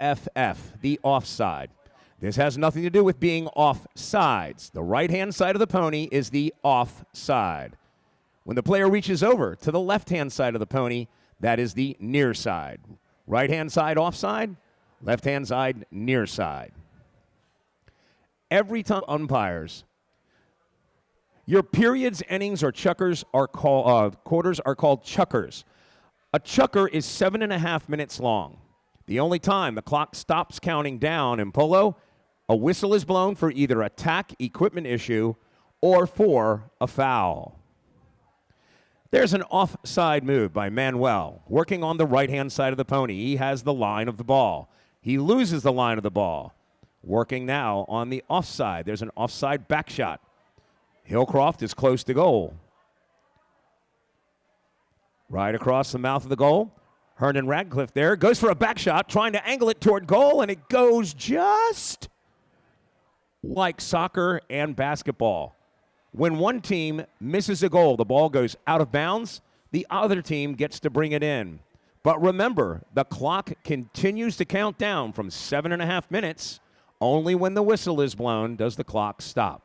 the offside. This has nothing to do with being offsides. The right-hand side of the pony is the offside. When the player reaches over to the left-hand side of the pony, that is the near side. Right-hand side offside, left-hand side near side. Every time umpires, your periods, innings, or chukkers are quarters are called chukkers. A chukker is 7.5 minutes long. The only time the clock stops counting down in polo, a whistle is blown for either a tack equipment issue or for a foul. There's an offside move by Manuel, working on the right-hand side of the pony. He has the line of the ball. He loses the line of the ball. Working now on the offside. There's an offside back shot. Hillcroft is close to goal. Right across the mouth of the goal. Herndon Radcliffe there. Goes for a back shot, trying to angle it toward goal, and it goes just like soccer and basketball. When one team misses a goal, the ball goes out of bounds, the other team gets to bring it in. But remember, the clock continues to count down from 7.5 minutes. Only when the whistle is blown does the clock stop.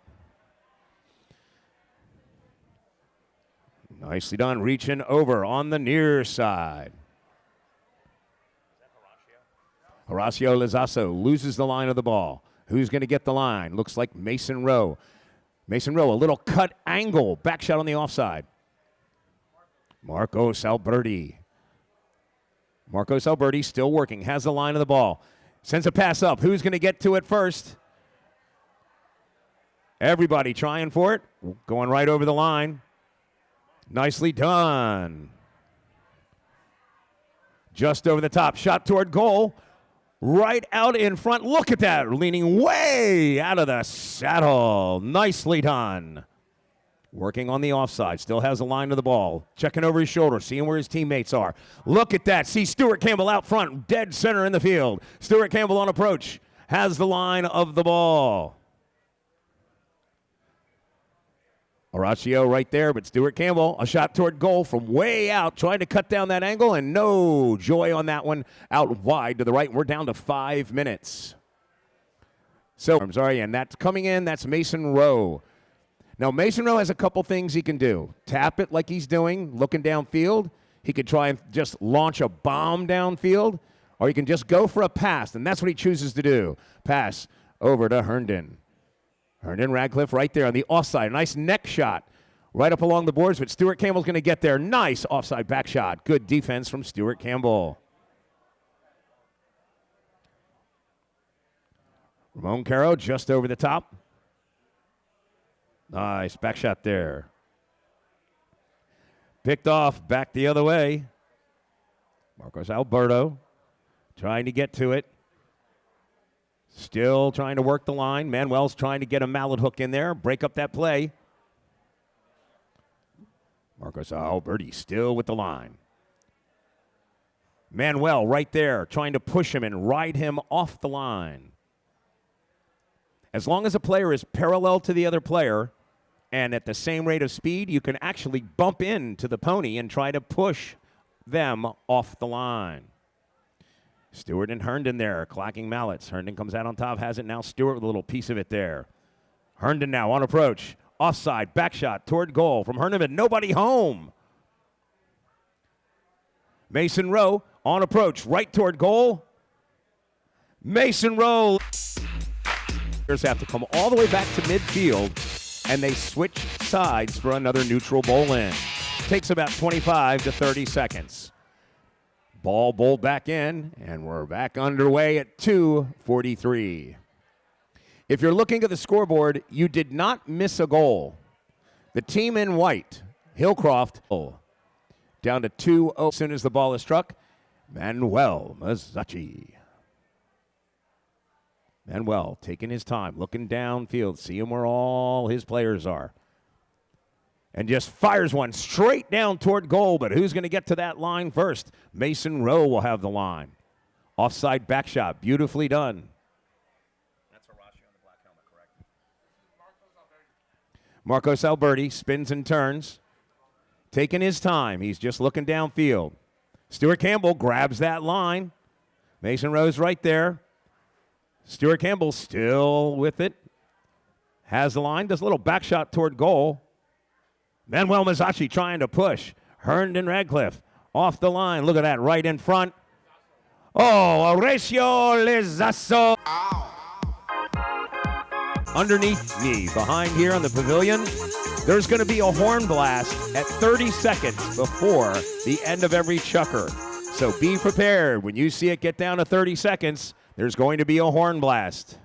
Nicely done, reaching over on the near side. Horacio Lizasso loses the line of the ball. Who's going to get the line? Looks like Mason Rowe. Mason Rowe, a little cut angle. Back shot on the offside. Marcos Alberti. Marcos Alberti still working. Has the line of the ball. Sends a pass up. Who's going to get to it first? Everybody trying for it. Going right over the line. Nicely done. Just over the top. Shot toward goal. Right out in front. Look at that. Leaning way out of the saddle. Nicely done. Working on the offside. Still has the line of the ball. Checking over his shoulder. Seeing where his teammates are. Look at that. See Stuart Campbell out front. Dead center in the field. Stuart Campbell on approach. Has the line of the ball. Horacio right there, but Stuart Campbell, a shot toward goal from way out, trying to cut down that angle, and no joy on that one, out wide to the right. We're down to 5 minutes. So, I'm sorry, and that's coming in, that's Mason Rowe. Now, Mason Rowe has a couple things he can do. Tap it like he's doing, looking downfield. He could try and just launch a bomb downfield, or he can just go for a pass, and that's what he chooses to do. Pass over to Herndon. Herndon Radcliffe right there on the offside. Nice neck shot right up along the boards, but Stuart Campbell's going to get there. Nice offside back shot. Good defense from Stuart Campbell. Ramon Caro just over the top. Nice back shot there. Picked off back the other way. Marcos Alberto trying to get to it. Still trying to work the line. Manuel's trying to get a mallet hook in there, break up that play. Marcos Alberti still with the line. Manuel right there trying to push him and ride him off the line. As long as a player is parallel to the other player and at the same rate of speed, you can actually bump into the pony and try to push them off the line. Stewart and Herndon there, clacking mallets. Herndon comes out on top, has it now. Stewart with a little piece of it there. Herndon now on approach. Offside, back shot toward goal from Herndon, but nobody home. Mason Rowe on approach, right toward goal. Mason Rowe. Players have to come all the way back to midfield, and they switch sides for another neutral bowl in. Takes about 25 to 30 seconds. Ball bowled back in, and we're back underway at 2:43. If you're looking at the scoreboard, you did not miss a goal. The team in white, Hillcroft, down to 2-0 as soon as the ball is struck. Manuel Mazzacci. Manuel taking his time, looking downfield, seeing where all his players are. And just fires one straight down toward goal, but who's going to get to that line first? Mason Rowe will have the line. Offside back shot, beautifully done. That's Horacio on the black helmet, correct? Marcos Alberti spins and turns, taking his time. He's just looking downfield. Stuart Campbell grabs that line. Mason Rose right there. Stuart Campbell still with it. Has the line. Does a little back shot toward goal. Manuel Mazzacci trying to push. Herndon Radcliffe off the line. Look at that, right in front. Oh, Horacio Lizasso. Underneath me, behind here on the pavilion, there's going to be a horn blast at 30 seconds before the end of every chukker. So be prepared. When you see it get down to 30 seconds, there's going to be a horn blast.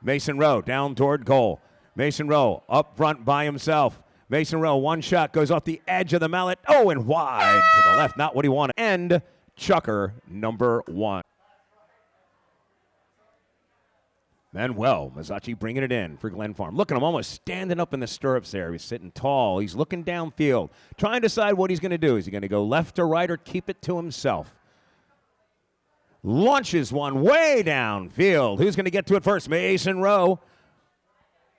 Mason Rowe down toward goal. Mason Rowe up front by himself. Mason Rowe, one shot, goes off the edge of the mallet. Oh, and wide to the left. Not what he wanted. And chukker number 1. Manuel Mazzacci bringing it in for Glen Farm. Look at him almost standing up in the stirrups there. He's sitting tall. He's looking downfield, trying to decide what he's going to do. Is he going to go left or right or keep it to himself? Launches one way downfield. Who's going to get to it first? Mason Rowe.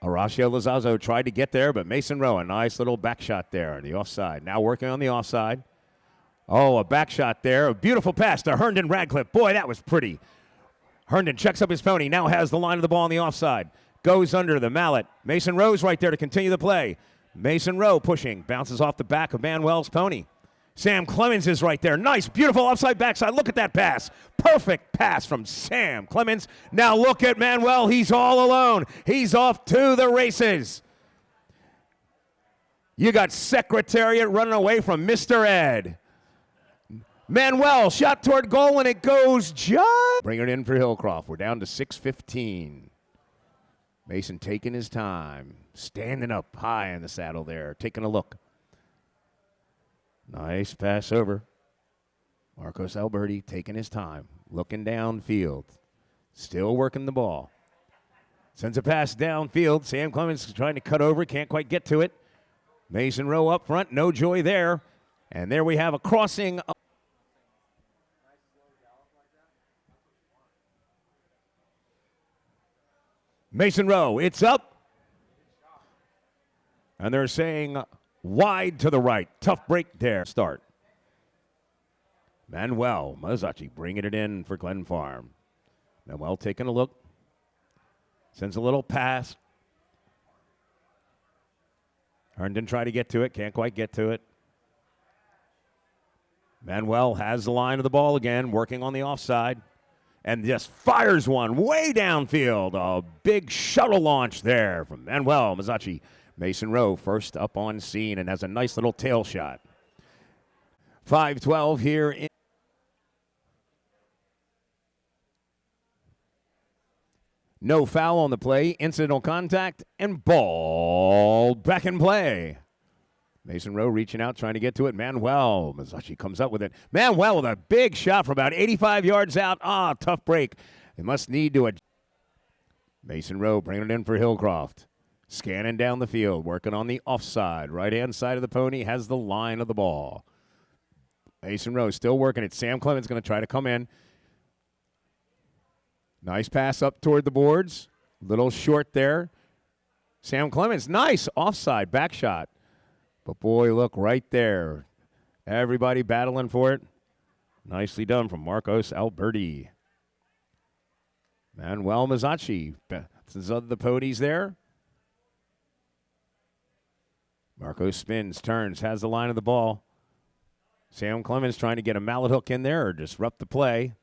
Horacio Lizasso tried to get there, but Mason Rowe, a nice little back shot there on the offside. Now working on the offside. Oh, a back shot there. A beautiful pass to Herndon Radcliffe. Boy, that was pretty. Herndon checks up his pony. Now has the line of the ball on the offside. Goes under the mallet. Mason Rowe's right there to continue the play. Mason Rowe pushing. Bounces off the back of Manuel's pony. Sam Clemens is right there. Nice, beautiful offside backside. Look at that pass. Perfect pass from Sam Clemens. Now look at Manuel. He's all alone. He's off to the races. You got Secretariat running away from Mr. Ed. Manuel, shot toward goal, and it goes just. Bring it in for Hillcroft. We're down to 6:15. Mason taking his time. Standing up high in the saddle there. Taking a look. Nice pass over. Marcos Alberti taking his time. Looking downfield. Still working the ball. Sends a pass downfield. Sam Clemens trying to cut over. Can't quite get to it. Mason Rowe up front. No joy there. And there we have a crossing. Mason Rowe, it's up. And they're saying wide to the right. Tough break there. Start. Manuel Mazzacci bringing it in for Glen Farm. Manuel taking a look. Sends a little pass. Herndon tried to get to it. Can't quite get to it. Manuel has the line of the ball again, working on the offside. And just fires one way downfield. A big shuttle launch there from Manuel Mazzacci. Mason Rowe first up on scene and has a nice little tail shot. 5:12 here. No foul on the play. Incidental contact and ball back in play. Mason Rowe reaching out, trying to get to it. Manuel Mazzacci comes up with it. Manuel with a big shot from about 85 yards out. Tough break. They must need to adjust. Mason Rowe bringing it in for Hillcroft. Scanning down the field, working on the offside. Right-hand side of the pony has the line of the ball. Mason Rowe still working it. Sam Clemens going to try to come in. Nice pass up toward the boards. Little short there. Sam Clemens, nice offside back shot. But boy, look right there. Everybody battling for it. Nicely done from Marcos Alberti. Manuel Mazzacci. The ponies there. Marcos spins, turns, has the line of the ball. Sam Clemens trying to get a mallet hook in there or disrupt the play.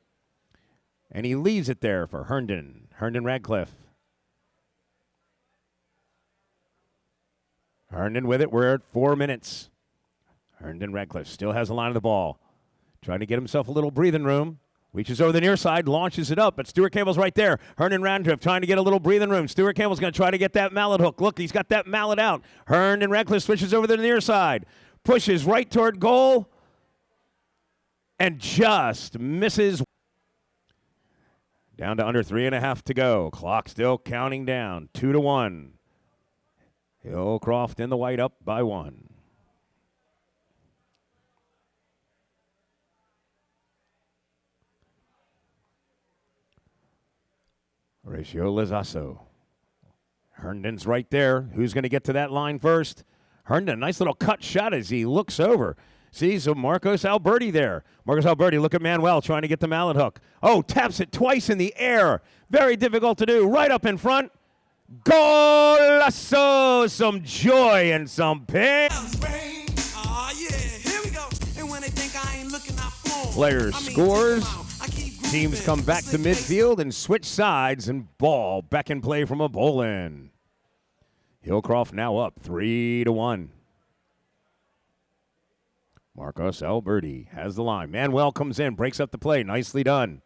And he leaves it there for Herndon. Herndon Radcliffe. Herndon with it. We're at 4 minutes. Herndon Radcliffe still has the line of the ball. Trying to get himself a little breathing room. Reaches over the near side, launches it up, but Stuart Campbell's right there. Herndon Radcliffe trying to get a little breathing room. Stuart Campbell's going to try to get that mallet hook. Look, he's got that mallet out. Herndon Radcliffe switches over to the near side. Pushes right toward goal. And just misses. Down to under 3.5 to go. Clock still counting down. 2-1. Hillcroft in the white up by 1. Horacio Lizasso. Herndon's right there. Who's going to get to that line first? Herndon, nice little cut shot as he looks over. See, so Marcos Alberti there. Marcos Alberti, look at Manuel trying to get the mallet hook. Oh, taps it twice in the air. Very difficult to do. Right up in front. Golazo! Some joy and some pain. Player scores. Teams come back to midfield and switch sides, and ball back in play from a bowl-in. Hillcroft now up 3-1. Marcos Alberti has the line. Manuel comes in, breaks up the play. Nicely done.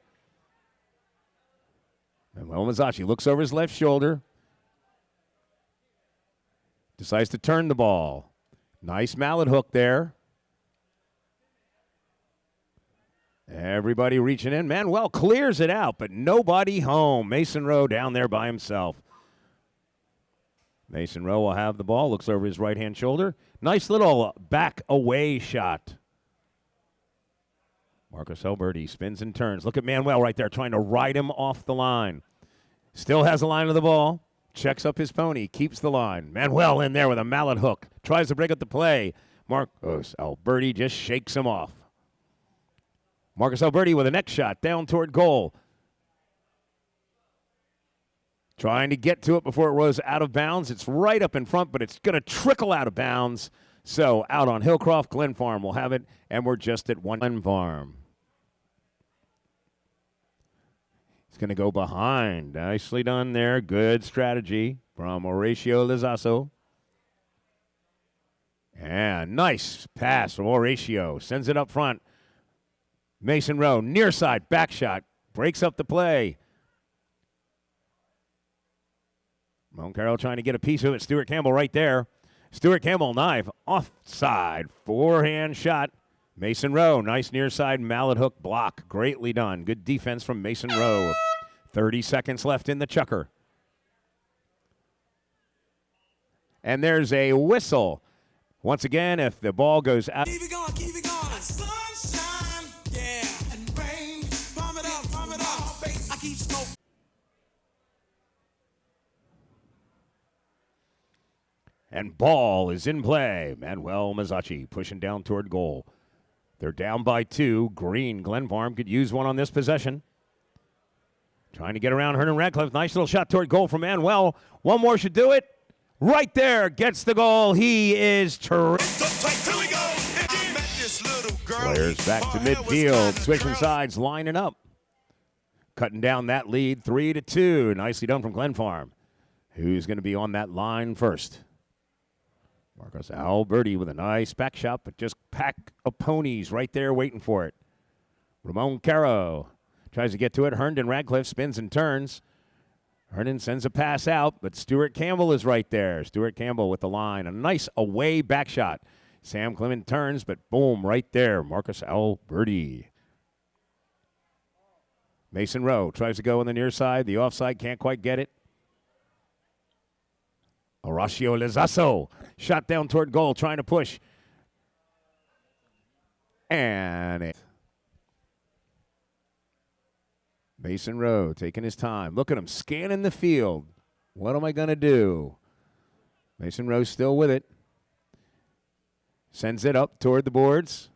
Manuel Mazzacci looks over his left shoulder. Decides to turn the ball. Nice mallet hook there. Everybody reaching in. Manuel clears it out, but nobody home. Mason Rowe down there by himself. Mason Rowe will have the ball. Looks over his right-hand shoulder. Nice little back-away shot. Marcos Alberti spins and turns. Look at Manuel right there trying to ride him off the line. Still has the line of the ball. Checks up his pony. Keeps the line. Manuel in there with a mallet hook. Tries to break up the play. Marcos Alberti just shakes him off. Marcos Alberti with a next shot down toward goal. Trying to get to it before it was out of bounds. It's right up in front, but it's going to trickle out of bounds. So out on Hillcroft, Glen Farm will have it, and we're just at one. Glen Farm. He's going to go behind. Nicely done there. Good strategy from Horacio Lizasso. And nice pass from Horacio. Sends it up front. Mason Rowe, near side, back shot. Breaks up the play. Ramon Carroll trying to get a piece of it. Stuart Campbell right there. Stuart Campbell, knife, offside, forehand shot. Mason Rowe, nice near side mallet hook block. Greatly done. Good defense from Mason Rowe. 30 seconds left in the chukker. And there's a whistle. Once again, if the ball goes out. Keep it going, keep it going. Sunshine, yeah, and rain. Pump it up, pump it up. I keep smoking. And ball is in play. Manuel Mazzacci pushing down toward goal. They're down by 2. Green, Glen Farm could use one on this possession. Trying to get around Hernan Radcliffe. Nice little shot toward goal from Manuel. One more should do it. Right there, gets the goal. He is terrific. Players back to midfield, switching sides, lining up. Cutting down that lead, 3-2. Nicely done from Glen Farm. Who's going to be on that line first? Marcos Alberti with a nice back shot, but just pack of ponies right there waiting for it. Ramon Caro tries to get to it. Herndon Radcliffe spins and turns. Herndon sends a pass out, but Stuart Campbell is right there. Stuart Campbell with the line. A nice away back shot. Sam Clement turns, but boom, right there. Marcos Alberti. Mason Rowe tries to go on the near side. The offside can't quite get it. Horacio Lizasso shot down toward goal, trying to push. And Mason Rowe taking his time. Look at him scanning the field. What am I going to do? Mason Rowe still with it. Sends it up toward the boards.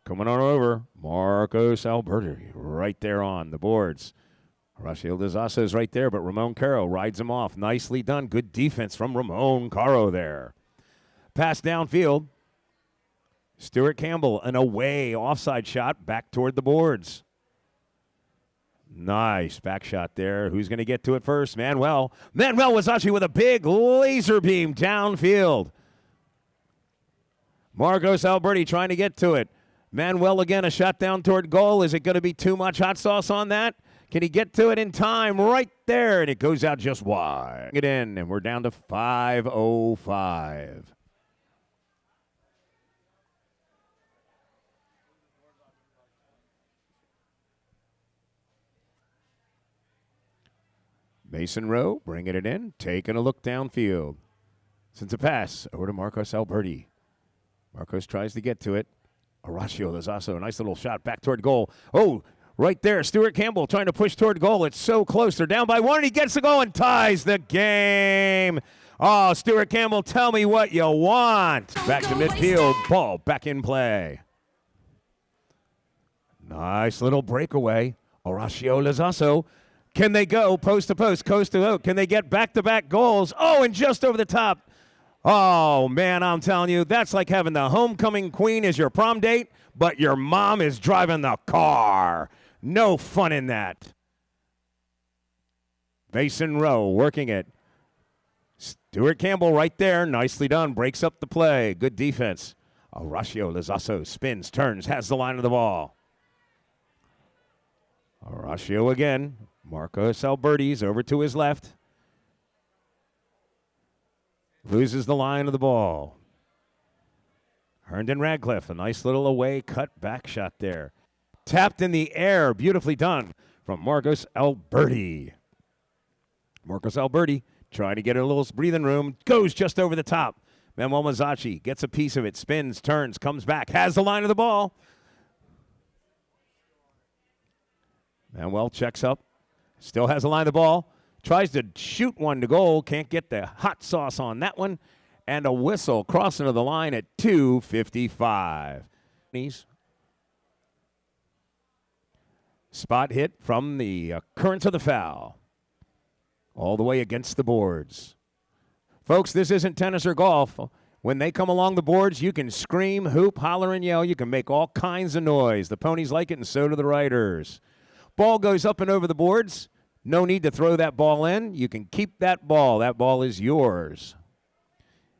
Coming on over. Marcos Alberti right there on the boards. Horacio Lizasso is right there, but Ramon Caro rides him off. Nicely done. Good defense from Ramon Caro there. Pass downfield. Stuart Campbell, an away offside shot back toward the boards. Nice back shot there. Who's going to get to it first? Manuel. Manuel Mazzacci with a big laser beam downfield. Marcos Alberti trying to get to it. Manuel again, a shot down toward goal. Is it going to be too much hot sauce on that? Can he get to it in time? Right there, and it goes out just wide. Get in, and we're down to 5:05. Mason Rowe bringing it in, taking a look downfield. Sends a pass over to Marcos Alberti. Marcos tries to get to it. Horacio Lizasso, a nice little shot back toward goal. Oh, right there, Stuart Campbell trying to push toward goal. It's so close. They're down by 1, and he gets the goal and ties the game. Oh, Stuart Campbell, tell me what you want. Back to midfield. Ball back in play. Nice little breakaway. Horacio Lazasso. Can they go post to post, coast to coast? Can they get back-to-back goals? Oh, and just over the top. Oh, man, I'm telling you, that's like having the homecoming queen as your prom date, but your mom is driving the car. No fun in that. Mason Rowe working it. Stuart Campbell right there. Nicely done. Breaks up the play. Good defense. Horacio Lazasso spins, turns, has the line of the ball. Horacio again. Marcos Alberti's over to his left. Loses the line of the ball. Herndon Radcliffe, a nice little away cut back shot there. Tapped in the air, beautifully done from Marcos Alberti. Marcos Alberti trying to get a little breathing room, goes just over the top. Manuel Mazzacci gets a piece of it, spins, turns, comes back, has the line of the ball. Manuel checks up, still has the line of the ball, tries to shoot one to goal, can't get the hot sauce on that one, and a whistle crossing to the line at 2:55. Spot hit from the occurrence of the foul. All the way against the boards. Folks, this isn't tennis or golf. When they come along the boards, you can scream, hoop, holler, and yell. You can make all kinds of noise. The ponies like it, and so do the riders. Ball goes up and over the boards. No need to throw that ball in. You can keep that ball. That ball is yours.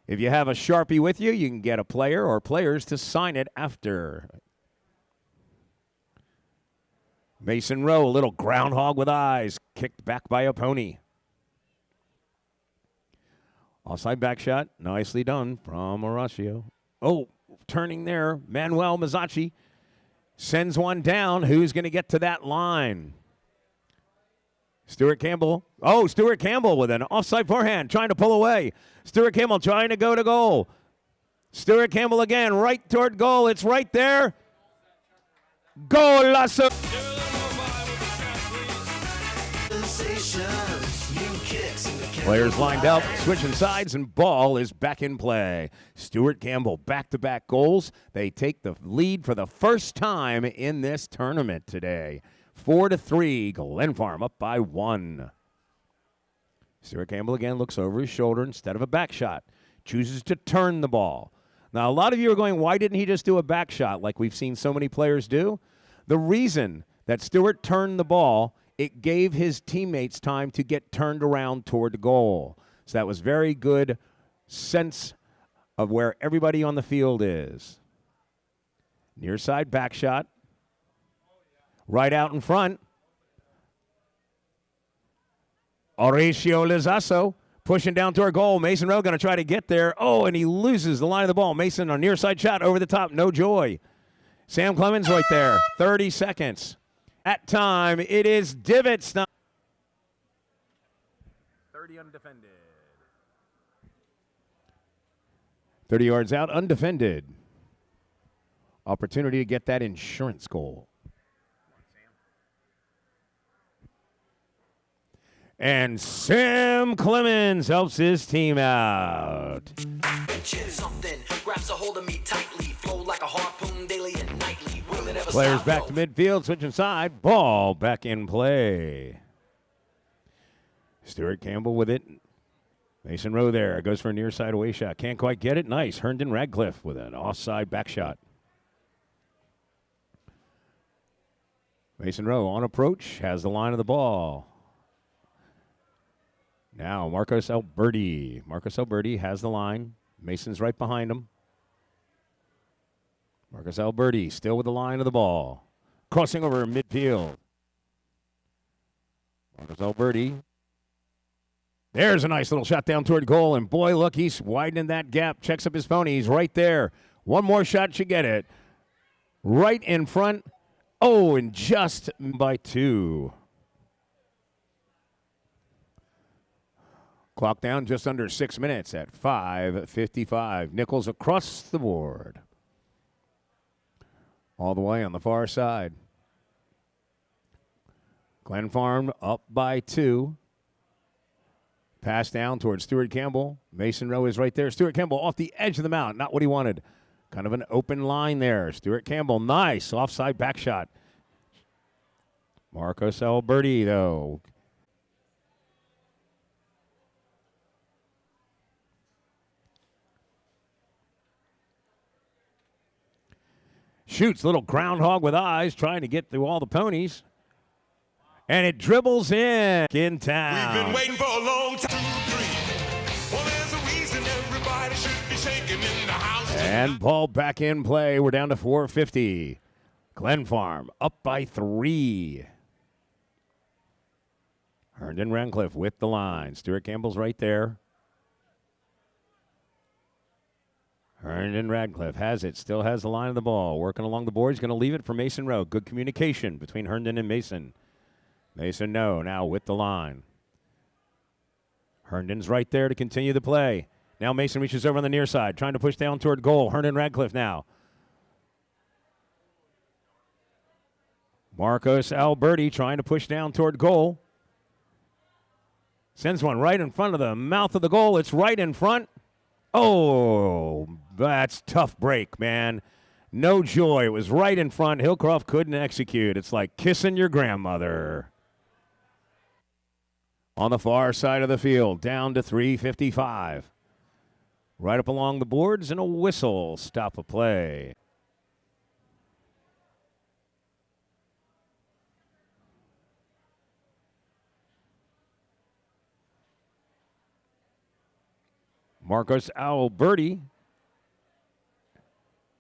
If you have a Sharpie with you, you can get a player or players to sign it after. Mason Rowe, a little groundhog with eyes, kicked back by a pony. Offside back shot, nicely done from Horacio. Oh, turning there, Manuel Mazzacci sends one down. Who's going to get to that line? Stuart Campbell. Oh, Stuart Campbell with an offside forehand, trying to pull away. Stuart Campbell trying to go to goal. Stuart Campbell again, right toward goal. It's right there. Golazo. Players lined up, switching sides, and ball is back in play. Stuart Campbell, back-to-back goals. They take the lead for the first time in this tournament today. 4-3, Glen Farm up by 1. Stuart Campbell again looks over his shoulder instead of a back shot. Chooses to turn the ball. Now, a lot of you are going, why didn't he just do a back shot like we've seen so many players do? The reason that Stuart turned the ball, it gave his teammates time to get turned around toward the goal. So that was very good sense of where everybody on the field is. Near side back shot. Right out in front. Horacio Lazasso pushing down toward goal. Mason Rowe going to try to get there. Oh, and he loses the line of the ball. Mason, a near side shot over the top. No joy. Sam Clemens right there. 30 seconds. At time, it is divots now. 30 undefended. 30 yards out, undefended. Opportunity to get that insurance goal. And Sam Clemens helps his team out. Grabs a hold of me tightly, flow like a harpoon daily and nightly. Players back to midfield, switching side, ball back in play. Stuart Campbell with it. Mason Rowe there, goes for a near side away shot. Can't quite get it. Nice. Herndon Radcliffe with an offside back shot. Mason Rowe on approach, has the line of the ball. Now Marcos Alberti. Marcos Alberti has the line. Mason's right behind him. Marcos Alberti still with the line of the ball. Crossing over midfield. Marcos Alberti. There's a nice little shot down toward goal. And boy, look, he's widening that gap. Checks up his pony. He's right there. One more shot should get it. Right in front. Oh, and just by 2. Clock down just under 6 minutes at 5:55. Nichols across the board. All the way on the far side. Glen Farm up by 2. Pass down towards Stuart Campbell. Mason Rowe is right there. Stuart Campbell off the edge of the mound. Not what he wanted. Kind of an open line there. Stuart Campbell, nice. Offside back shot. Marcos Alberti, though. Shoots, little groundhog with eyes, trying to get through all the ponies. And it dribbles in town. We've been waiting for a long time. 2, 3. Well, there's a reason everybody should be shaking in the house tonight. And ball back in play. We're down to 450. Glen Farm up by 3. Herndon Radcliffe with the line. Stuart Campbell's right there. Herndon Radcliffe has it. Still has the line of the ball. Working along the board. He's going to leave it for Mason Rowe. Good communication between Herndon and Mason. Mason no, now with the line. Herndon's right there to continue the play. Now Mason reaches over on the near side, trying to push down toward goal. Herndon Radcliffe now. Marcos Alberti trying to push down toward goal. Sends one right in front of the mouth of the goal. It's right in front. Oh, that's tough break, man. No joy. It was right in front. Hillcroft couldn't execute. It's like kissing your grandmother. On the far side of the field, down to 355. Right up along the boards and a whistle. Stop a play. Marcos Alberti.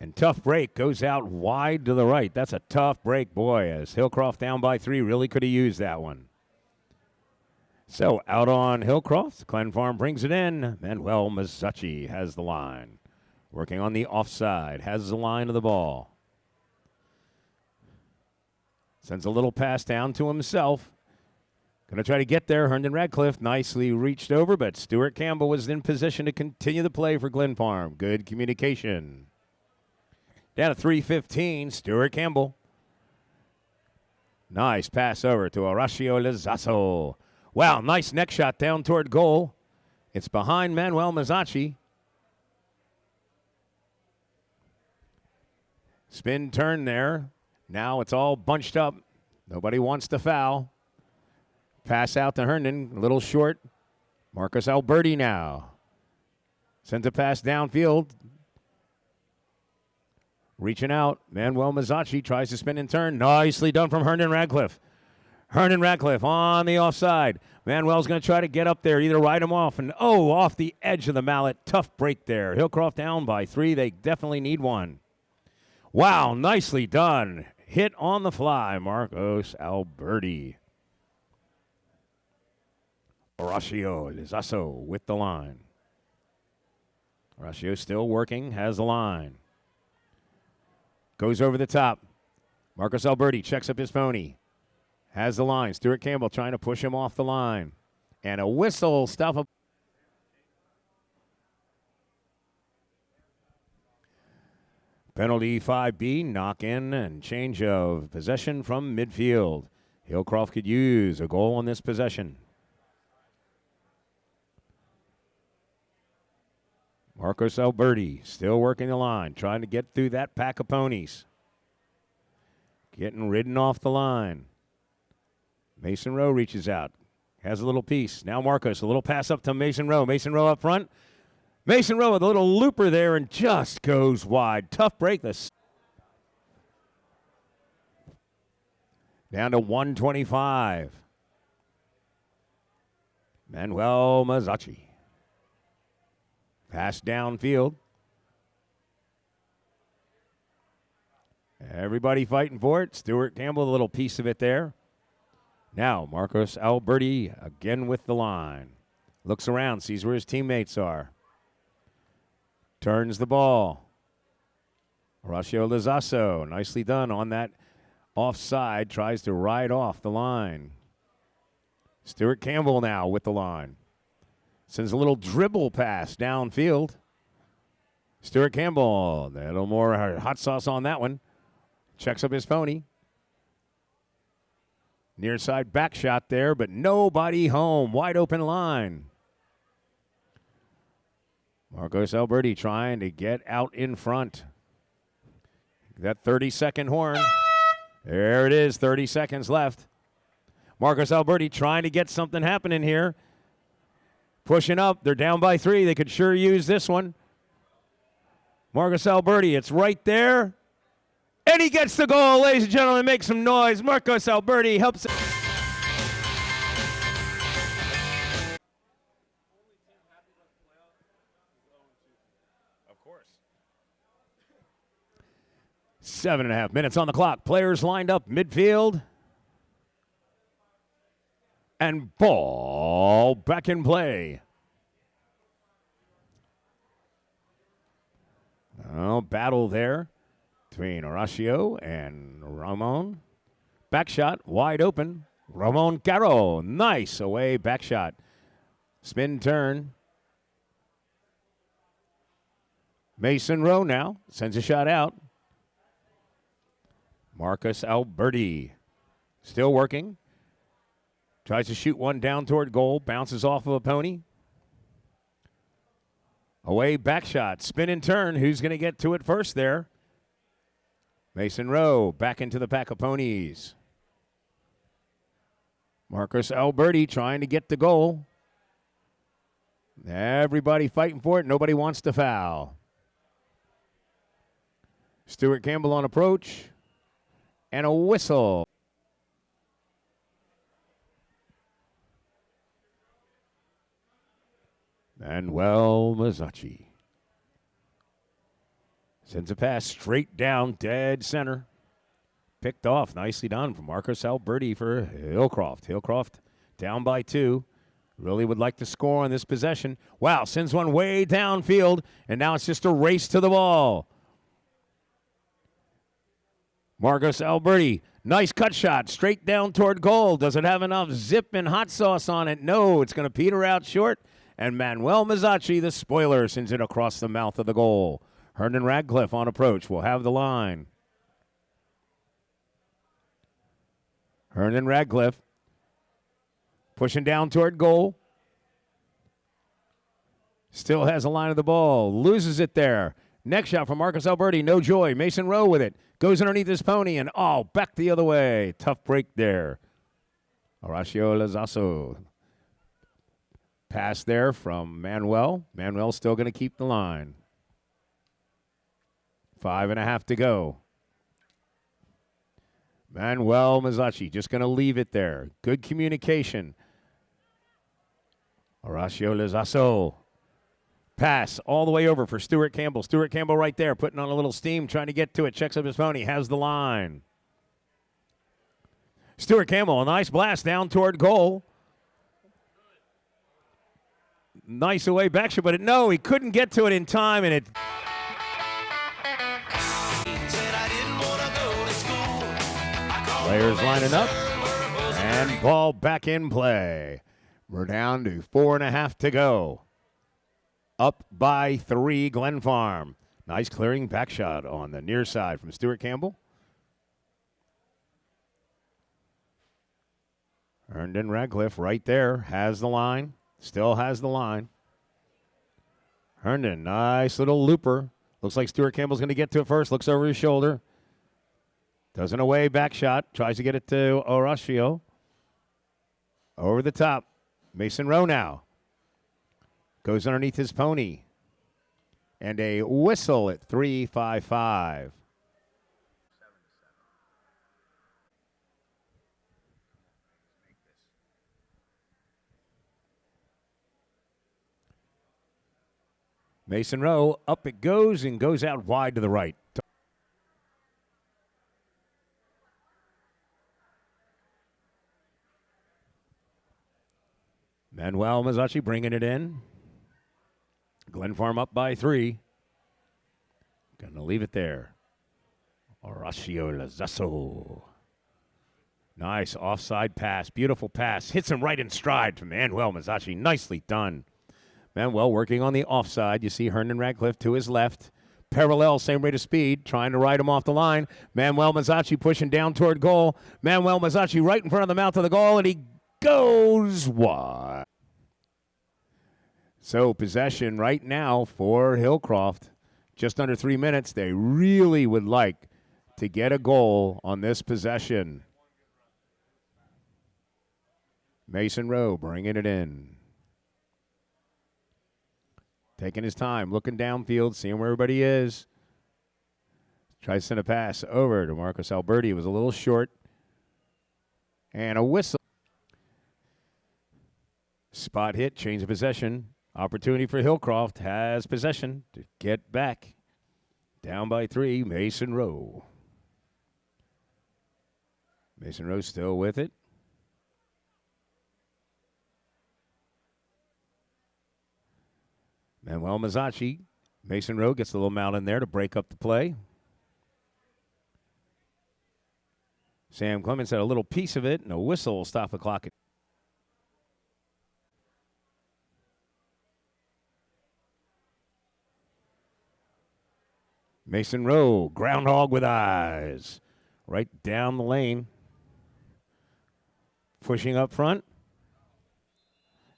And tough break goes out wide to the right. That's a tough break, boy, as Hillcroft down by 3 really could have used that one. So out on Hillcroft, Glen Farm brings it in. Manuel Mazzacci has the line. Working on the offside, has the line of the ball. Sends a little pass down to himself. Going to try to get there. Herndon Radcliffe nicely reached over, but Stuart Campbell was in position to continue the play for Glen Farm. Good communication. Down to 3:15, Stuart Campbell. Nice pass over to Horacio Lizasso. Wow, nice neck shot down toward goal. It's behind Manuel Mazzacci. Spin turn there. Now it's all bunched up. Nobody wants to foul. Pass out to Herndon, a little short. Marcos Alberti now. Sends a pass downfield. Reaching out, Manuel Mazzacci tries to spin and turn. Nicely done from Herndon Radcliffe. Herndon Radcliffe on the offside. Manuel's going to try to get up there, either ride him off. And, off the edge of the mallet. Tough break there. Hillcroft down by 3. They definitely need one. Wow, nicely done. Hit on the fly, Marcos Alberti. Horacio Lizasso with the line. Horacio still working, has the line. Goes over the top. Marcos Alberti checks up his pony. Has the line. Stuart Campbell trying to push him off the line. And a whistle. Stop a penalty 5B. Knock in and change of possession from midfield. Hillcroft could use a goal on this possession. Marcos Alberti still working the line, trying to get through that pack of ponies. Getting ridden off the line. Mason Rowe reaches out, has a little piece. Now Marcos, a little pass up to Mason Rowe. Mason Rowe up front. Mason Rowe with a little looper there and just goes wide. Tough break. Down to 125. Manuel Mazzacci. Pass downfield. Everybody fighting for it. Stuart Campbell, a little piece of it there. Now, Marcos Alberti again with the line. Looks around, sees where his teammates are. Turns the ball. Horacio Lizasso, nicely done on that offside. Tries to ride off the line. Stuart Campbell now with the line. Sends a little dribble pass downfield. Stuart Campbell, a little more hot sauce on that one. Checks up his pony. Near side back shot there, but nobody home. Wide open line. Marcos Alberti trying to get out in front. That 30-second horn. There it is, 30 seconds left. Marcos Alberti trying to get something happening here. Pushing up. They're down by 3. They could sure use this one. Marcos Alberti, it's right there. And he gets the goal, ladies and gentlemen. Make some noise. Marcos Alberti helps. Of course. 7.5 minutes on the clock. Players lined up midfield. And ball back in play. Oh, battle there between Horacio and Ramon. Back shot, wide open. Ramon Caro, nice away back shot. Spin turn. Mason Rowe now sends a shot out. Marcos Alberti still working. Tries to shoot one down toward goal. Bounces off of a pony. Away back shot. Spin and turn. Who's going to get to it first there? Mason Rowe back into the pack of ponies. Marcos Alberti trying to get the goal. Everybody fighting for it. Nobody wants to foul. Stuart Campbell on approach. And a whistle. Manuel Mazzacci sends a pass straight down, dead center. Picked off, nicely done from Marcos Alberti for Hillcroft. Hillcroft down by 2. Really would like to score on this possession. Wow, sends one way downfield, and now it's just a race to the ball. Marcos Alberti, nice cut shot, straight down toward goal. Does it have enough zip and hot sauce on it? No, it's going to peter out short. And Manuel Mazzacci, the spoiler, sends it across the mouth of the goal. Hernan Radcliffe on approach will have the line. Hernan Radcliffe pushing down toward goal. Still has a line of the ball. Loses it there. Next shot from Marcos Alberti. No joy. Mason Rowe with it. Goes underneath his pony and back the other way. Tough break there. Horacio Lazasso. Pass there from Manuel. Manuel still going to keep the line. 5.5 to go. Manuel Mazzacci just going to leave it there. Good communication. Horacio Lazasso. Pass all the way over for Stuart Campbell. Stuart Campbell right there, putting on a little steam, trying to get to it. Checks up his pony, has the line. Stuart Campbell, a nice blast down toward goal. Nice away back shot, but no, he couldn't get to it in time, and it. Players lining up, and ball back in play. We're down to 4.5 to go. Up by 3, Glen Farm. Nice clearing back shot on the near side from Stuart Campbell. Herndon Radcliffe right there, has the line. Still has the line. Herndon, nice little looper. Looks like Stuart Campbell's going to get to it first. Looks over his shoulder. Does an away back shot. Tries to get it to Horacio. Over the top. Mason Rowe now. Goes underneath his pony. And a whistle at 3:55. Mason Rowe, up it goes and goes out wide to the right. Manuel Mazzacci bringing it in. Glen Farm up by 3. Gonna leave it there. Horacio Lazasso. Nice offside pass. Beautiful pass. Hits him right in stride from Manuel Mazzacci. Nicely done. Manuel working on the offside. You see Hernan Radcliffe to his left. Parallel, same rate of speed, trying to ride him off the line. Manuel Mazzacci pushing down toward goal. Manuel Mazzacci right in front of the mouth of the goal, and he goes wide. So possession right now for Hillcroft. Just under 3 minutes. They really would like to get a goal on this possession. Mason Rowe bringing it in. Taking his time, looking downfield, seeing where everybody is. Tries to send a pass over to Marcus Alberti. It was a little short. And a whistle. Spot hit, change of possession. Opportunity for Hillcroft. Has possession to get back. Down by 3, Mason Rowe. Mason Rowe still with it. Manuel Mazzacci. Mason Rowe gets a little mount in there to break up the play. Sam Clements had a little piece of it, and a whistle will stop the clock. Mason Rowe, groundhog with eyes. Right down the lane. Pushing up front.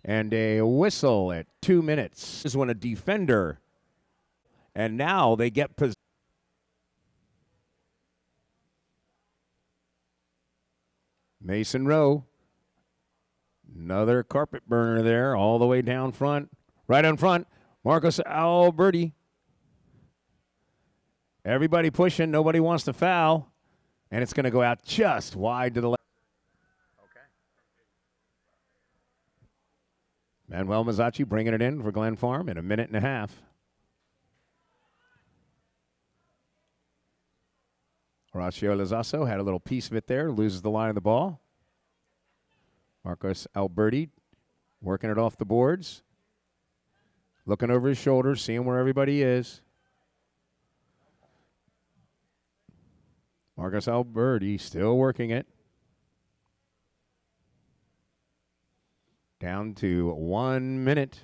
And a whistle at 2 minutes. This is when a defender. And now they get possession. Mason Rowe. Another carpet burner there all the way down front. Right in front, Marcus Alberti. Everybody pushing. Nobody wants to foul. And it's going to go out just wide to the left. Manuel Mazzacci bringing it in for Glen Farm in a minute and a half. Horacio Lazasso had a little piece of it there, loses the line of the ball. Marcos Alberti working it off the boards. Looking over his shoulder, seeing where everybody is. Marcos Alberti still working it. Down to 1 minute.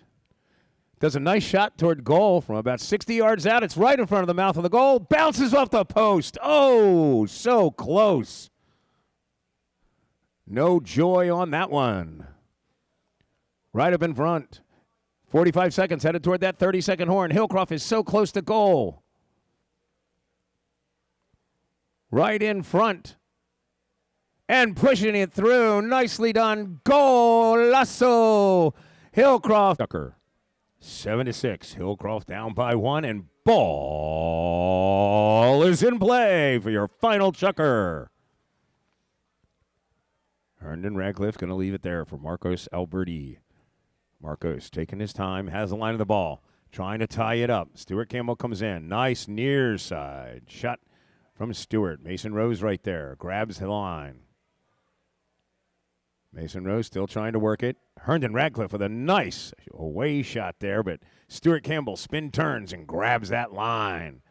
Does a nice shot toward goal from about 60 yards out. It's right in front of the mouth of the goal. Bounces off the post. Oh, so close. No joy on that one. Right up in front. 45 seconds headed toward that 30-second horn. Hillcroft is so close to goal. Right in front. And pushing it through. Nicely done. Golasso. Hillcroft. 7-6. Hillcroft down by 1. And ball is in play for your final chucker. Herndon Radcliffe going to leave it there for Marcos Alberti. Marcos taking his time. Has the line of the ball. Trying to tie it up. Stuart Campbell comes in. Nice near side shot from Stewart. Mason Rowe's right there. Grabs the line. Mason Rowe still trying to work it. Herndon Radcliffe with a nice away shot there, but Stuart Campbell spin turns and grabs that line.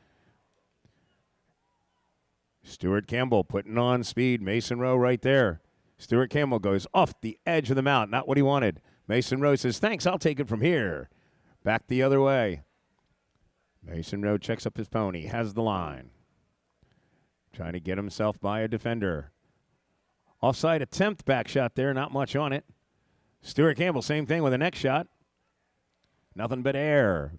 Stuart Campbell putting on speed. Mason Rowe right there. Stuart Campbell goes off the edge of the mount. Not what he wanted. Mason Rowe says, thanks, I'll take it from here. Back the other way. Mason Rowe checks up his pony. Has the line. Trying to get himself by a defender. Offside attempt, back shot there, not much on it. Stuart Campbell, same thing with the next shot. Nothing but air.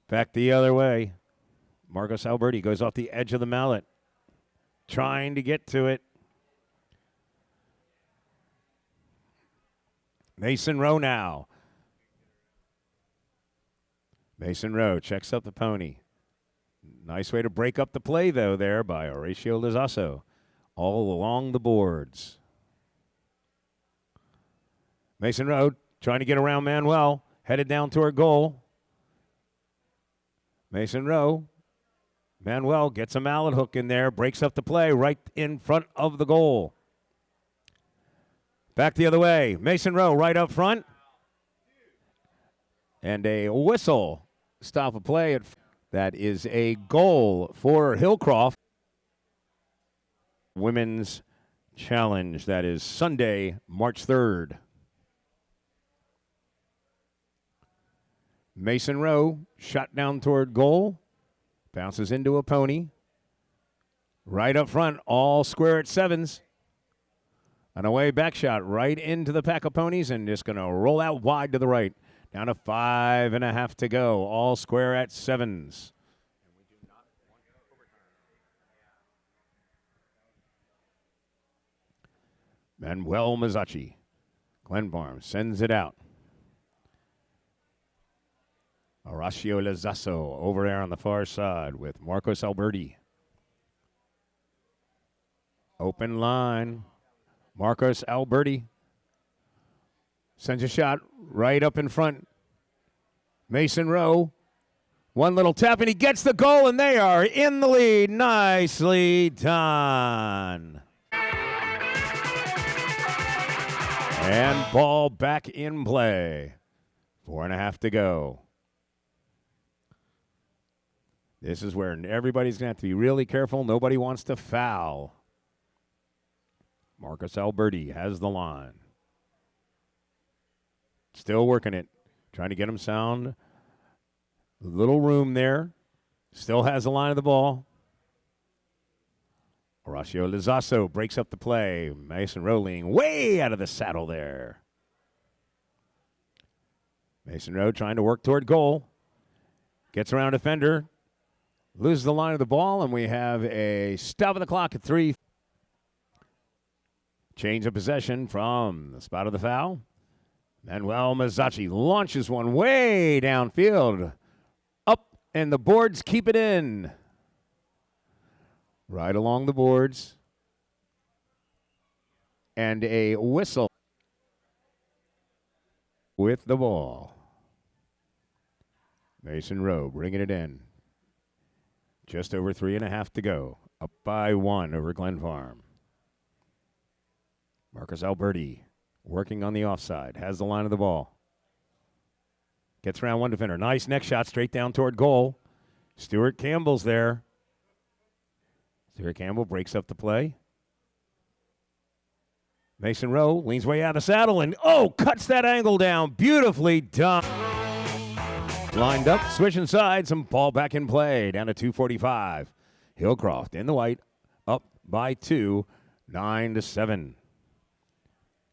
Back the other way. Marcos Alberti goes off the edge of the mallet. Trying to get to it. Mason Rowe now. Mason Rowe checks up the pony. Nice way to break up the play, though, there by Horacio Lazasso. All along the boards. Mason Rowe trying to get around Manuel. Headed down toward goal. Mason Rowe. Manuel gets a mallet hook in there. Breaks up the play right in front of the goal. Back the other way. Mason Rowe right up front. And a whistle. Stop a play. That is a goal for Hillcroft. Women's Challenge. That is Sunday, March 3rd. Mason Rowe, shot down toward goal. Bounces into a pony. Right up front, all square at sevens. On a way back shot right into the pack of ponies and just going to roll out wide to the right. Down to 5.5 to go. All square at 7s. Manuel Mazzacci. Glen Farm sends it out. Horacio Lazasso over there on the far side with Marcos Alberti. Open line. Marcos Alberti sends a shot right up in front. Mason Rowe. One little tap, and he gets the goal, and they are in the lead. Nicely done. And ball back in play. 4.5 to go. This is where everybody's going to have to be really careful. Nobody wants to foul. Marcus Alberti has the line. Still working it. Trying to get him sound. Little room there. Still has the line of the ball. Horacio Lazasso breaks up the play. Mason Rowling way out of the saddle there. Mason Rowe trying to work toward goal. Gets around defender. Loses the line of the ball, and we have a stop of the clock at 3. Change of possession from the spot of the foul. Manuel Mazzacci launches one way downfield. Up, and the boards keep it in. Right along the boards. And a whistle with the ball. Mason Rowe bringing it in. Just over 3.5 to go. Up by 1 over Glen Farm. Marcus Alberti working on the offside. Has the line of the ball. Gets around one defender. Nice neck shot straight down toward goal. Stuart Campbell's there. Stuart Campbell breaks up the play. Mason Rowe leans way out of the saddle and, cuts that angle down. Beautifully done. Lined up, switching sides, and ball back in play. Down to 2:45. Hillcroft in the white, up by 2, 9-7.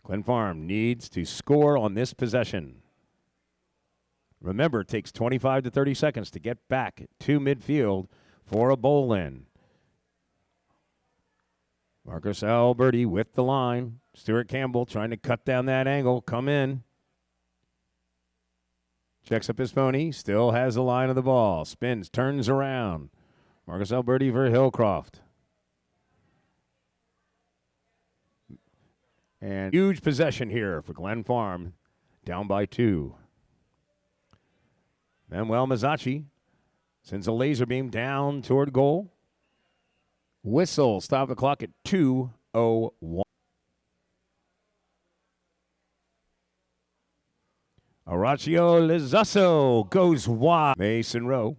Glen Farm needs to score on this possession. Remember, it takes 25 to 30 seconds to get back to midfield for a bowl in. Marcus Alberti with the line. Stuart Campbell trying to cut down that angle. Come in. Checks up his pony. Still has the line of the ball. Spins, turns around. Marcus Alberti for Hillcroft. And huge possession here for Glen Farm. Down by 2. Manuel Mazzacci sends a laser beam down toward goal. Whistle, stop the clock at 2:01. Horacio Lazasso goes wide. Mason Rowe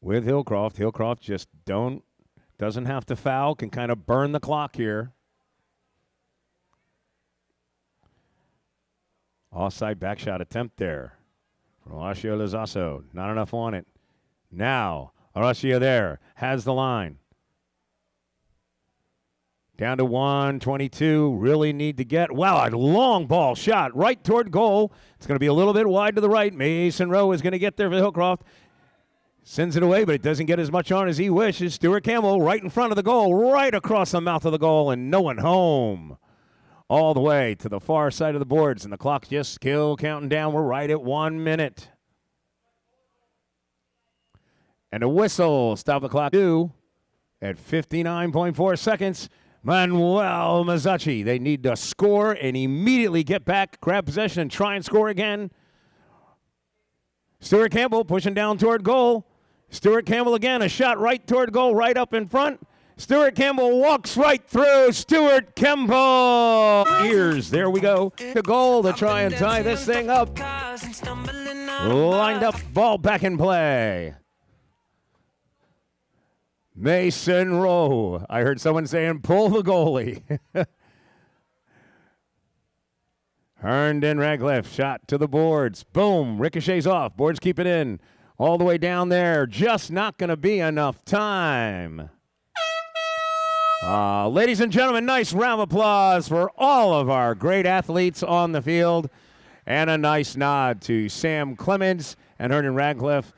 with Hillcroft. Hillcroft just doesn't have to foul, can kind of burn the clock here. Offside back shot attempt there from Horacio Lazasso. Not enough on it. Now, Horacio there has the line. Down to 1:22. Really need to get, a long ball shot right toward goal. It's going to be a little bit wide to the right. Mason Rowe is going to get there for Hillcroft. Sends it away, but it doesn't get as much on as he wishes. Stuart Campbell right in front of the goal, right across the mouth of the goal, and no one home. All the way to the far side of the boards, and the clock just still counting down. We're right at 1 minute. And a whistle. Stop the clock. 2 at 59.4 seconds. Manuel Mazzacci. They need to score and immediately get back, grab possession, and try and score again. Stuart Campbell pushing down toward goal. Stuart Campbell again, a shot right toward goal, right up in front. Stuart Campbell walks right through. Stuart Campbell. Ears, there we go. The goal to try and tie this thing up. Lined up, ball back in play. Mason Rowe. I heard someone saying, pull the goalie. Herndon Radcliffe, shot to the boards. Boom, ricochets off. Boards keep it in. All the way down there. Just not going to be enough time. Ladies and gentlemen, nice round of applause for all of our great athletes on the field. And a nice nod to Sam Clemens and Hernan Radcliffe